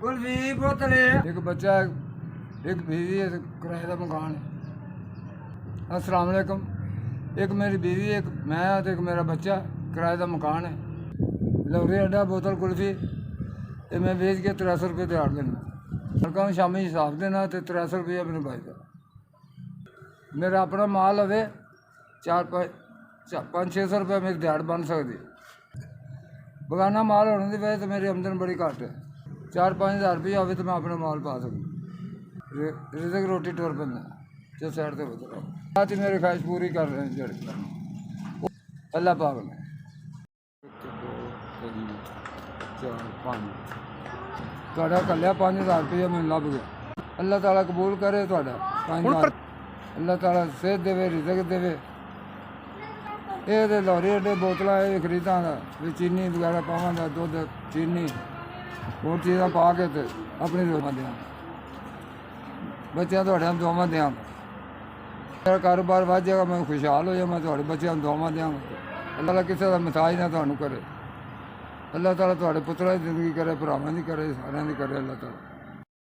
कुल्फी बोतल एक बच्चा एक बीवी है किराए का मकान है। अस्सलाम वालेकुम। एक मेरी बीवी एक मैं तो एक मेरा बच्चा किराए का मकान है। लौरी अड्डा बोतल कुल्फी ये मैं बेच के 300 रुपये दिहाड़ देना। हर काम शामी हिसाब देना तो 300 रुपया मैंने बचता। मेरा अपना माल हवे 500-600 रुपये मेरी दिहाड़ बन सकती। बगाना माल होने की वजह तो मेरी आमदन बड़ी घट है। 4-5 हज़ार रुपया हो तो मैं अपना माल पा सकूँ। रिजक रोटी टुर पैंदा जो साइड से बदल आज मेरी ख्वाहिश पूरी कर रहे हैं जड़ अल्लाह पाक ने। 4-5 कलिया 5,000 रुपया मैंने लभ गया। अल्लाह ताला कबूल करे। 5,000 अल्लाह ताला सेहत देवे रिजक देवे। ये लौरी अड्डे बोतल ये खरीदा चीनी वगैरह पावा दुध चीनी होर चीज़ा पा के अपनी दुआ दें बच्चों थोड़े दुआव दें। मेरा कारोबार वध जाएगा मैं खुशहाल हो जाए मैं थोड़े बच्चों दुआव दें। अल्लाह किसी का मिसाज ना थानू करे। अल्लाह ताला थोड़े पुत्रा की जिंदगी करे भरावां की करे सारियां की करे अल्लाह ताला।